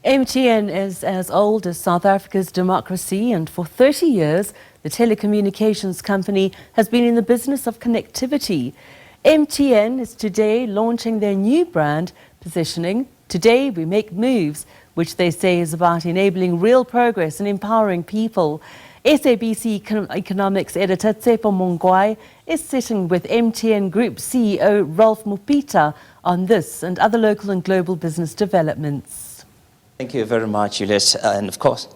MTN is as old as South Africa's democracy, and for 30 years, the telecommunications company has been in the business of connectivity. MTN is today launching their new brand, Positioning. Today we make moves, which they say is about enabling real progress and empowering people. SABC Economics editor Tshepo Mongoai is sitting with MTN Group CEO Mupita on this and other local and global business developments. Thank you very much, Juliet. And of course,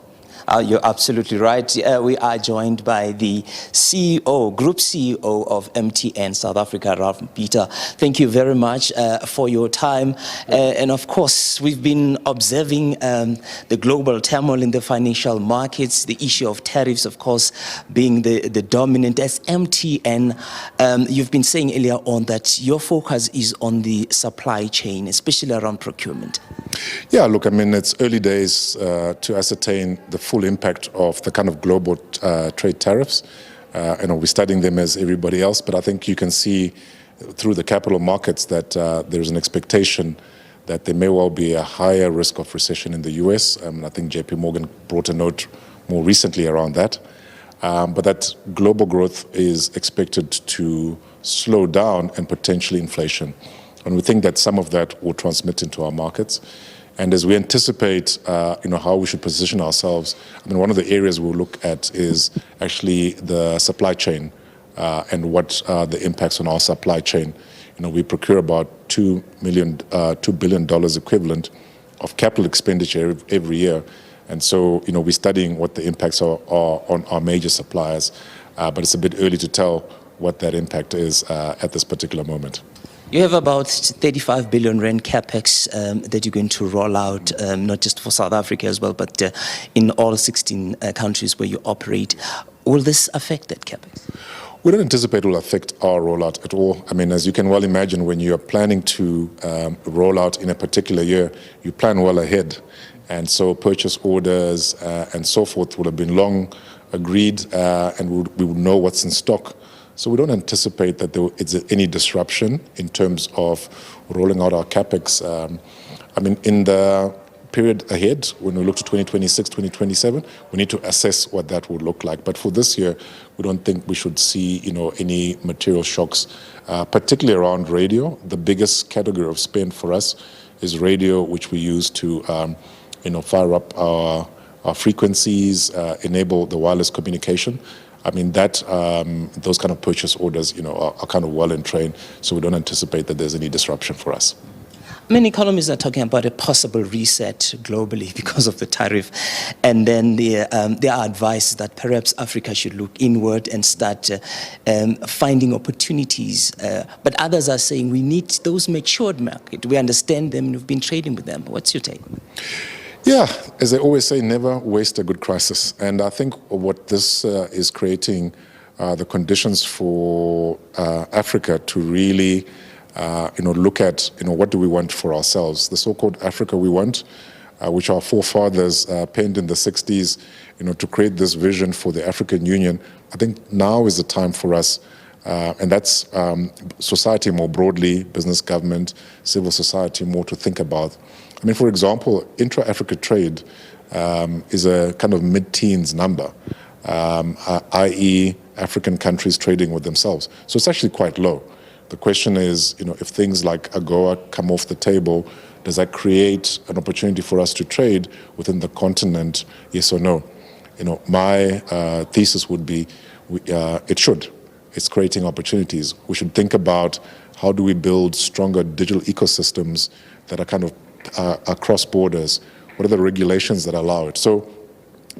you're absolutely right. We are joined by the CEO, Group CEO of MTN South Africa, Mupita. Thank you very much for your time. And of course, we've been observing the global turmoil in the financial markets, the issue of tariffs, of course, being the dominant. As MTN, you've been saying earlier on that your focus is on the supply chain, especially around procurement. Yeah, look, I mean, it's early days to ascertain the full impact of the kind of global trade tariffs. We're studying them as everybody else, but I think you can see through the capital markets that there's an expectation that there may well be a higher risk of recession in the US. I think JP Morgan brought a note more recently around that. But that global growth is expected to slow down and potentially inflation. And we think that some of that will transmit into our markets. And as we anticipate, how we should position ourselves, I mean, one of the areas we'll look at is actually the supply chain and what are the impacts on our supply chain. We procure about $2 billion equivalent of capital expenditure every year. And so, we're studying what the impacts are on our major suppliers. But it's a bit early to tell what that impact is at this particular moment. You have about 35 billion rand capex that you're going to roll out, not just for South Africa as well, but in all 16 countries where you operate. Will this affect that capex? We don't anticipate it will affect our rollout at all. I mean, as you can well imagine, when you're planning to roll out in a particular year, you plan well ahead. And so purchase orders and so forth would have been long agreed, and we would know what's in stock. So we don't anticipate that there is any disruption in terms of rolling out our capex. I mean, in the period ahead, when we look to 2026, 2027, we need to assess what that would look like. But for this year, we don't think we should see, any material shocks, particularly around radio. The biggest category of spend for us is radio, which we use to, fire up our frequencies, enable the wireless communication. I mean, those kind of purchase orders, are kind of well in train, so we don't anticipate that there's any disruption for us. Many economists are talking about a possible reset globally because of the tariff. And then there are advice that perhaps Africa should look inward and start finding opportunities. But others are saying we need those matured markets. We understand them and we've been trading with them. What's your take? Yeah, as I always say, never waste a good crisis. And I think what this is creating the conditions for Africa to really, look at, what do we want for ourselves. The so-called Africa we want, which our forefathers penned in the 60s, to create this vision for the African Union. I think now is the time for us, and that's society more broadly, business, government, civil society more to think about. I mean, for example, intra-Africa trade is a kind of mid-teens number, i.e. African countries trading with themselves. So it's actually quite low. The question is, if things like AGOA come off the table, does that create an opportunity for us to trade within the continent, yes or no? My thesis would be it should. It's creating opportunities. We should think about how do we build stronger digital ecosystems that are kind of across borders. What are the regulations that allow it? So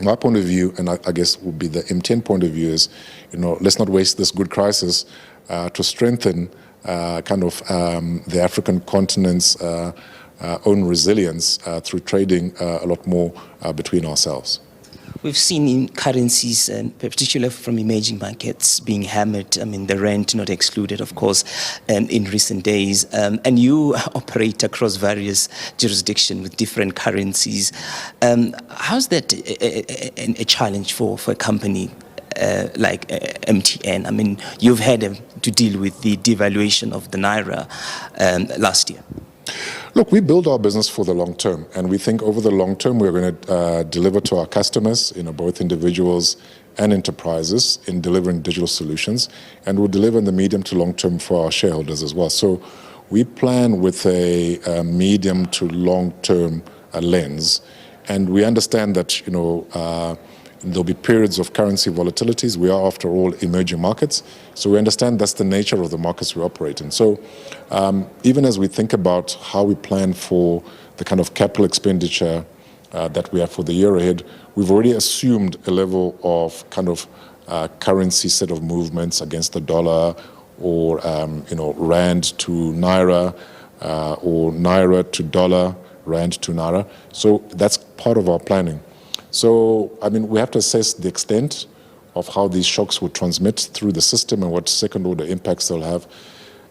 my point of view, and I guess would be the MTN point of view is, let's not waste this good crisis to strengthen the African continent's own resilience through trading a lot more between ourselves. We've seen in currencies, and particularly from emerging markets, being hammered. I mean, the rand not excluded, of course, in recent days. And you operate across various jurisdictions with different currencies. How's that a challenge for a company like MTN? I mean, you've had to deal with the devaluation of the Naira last year. Look, we build our business for the long term, and we think over the long term we're going to deliver to our customers, both individuals and enterprises, in delivering digital solutions, and we'll deliver in the medium to long term for our shareholders as well. So we plan with a medium to long term lens, and we understand that there'll be periods of currency volatilities. We are, after all, emerging markets, so we understand that's the nature of the markets we operate in. So even as we think about how we plan for the kind of capital expenditure that we have for the year ahead, we've already assumed a level of kind of currency set of movements against the dollar, or rand to naira, or naira to dollar, rand to naira. So that's part of our planning. So, we have to assess the extent of how these shocks will transmit through the system and what second-order impacts they'll have.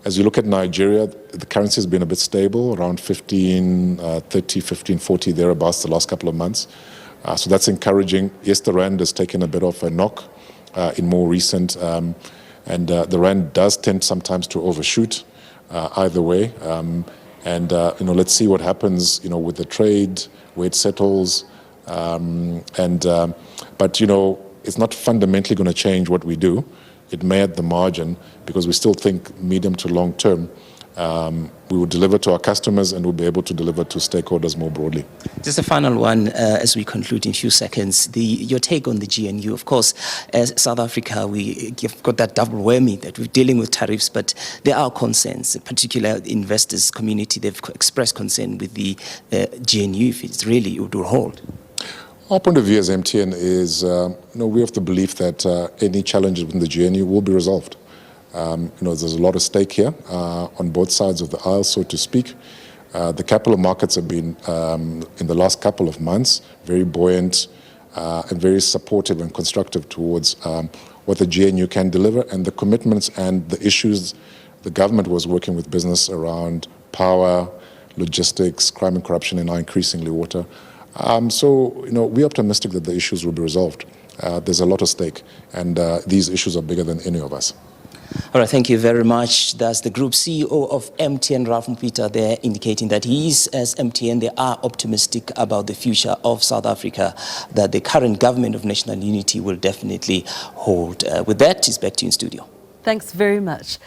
As you look at Nigeria, the currency has been a bit stable, around 15.30, 15.40, thereabouts the last couple of months. So that's encouraging. Yes, the rand has taken a bit of a knock in more recent, and the rand does tend sometimes to overshoot either way. Let's see what happens, with the trade, where it settles. But it's not fundamentally going to change what we do. It may at the margin, because we still think medium to long term we will deliver to our customers and we'll be able to deliver to stakeholders more broadly. Just a final one as we conclude in a few seconds. Your take on the GNU. Of course, as South Africa, we've got that double whammy that we're dealing with tariffs, but there are concerns, particularly investors community. They've expressed concern with the GNU if it would hold. Our point of view as MTN is, we have the belief that any challenges within the GNU will be resolved. There's a lot of stake here on both sides of the aisle, so to speak. The capital markets have been, in the last couple of months, very buoyant and very supportive and constructive towards what the GNU can deliver, and the commitments and the issues the government was working with business around power, logistics, crime and corruption, and now increasingly water. We're optimistic that the issues will be resolved. There's a lot at stake, and these issues are bigger than any of us. All right, thank you very much. That's the Group CEO of MTN, Mupita, there indicating that he is, as MTN, they are optimistic about the future of South Africa, that the current government of national unity will definitely hold. With that, it's back to you in studio. Thanks very much.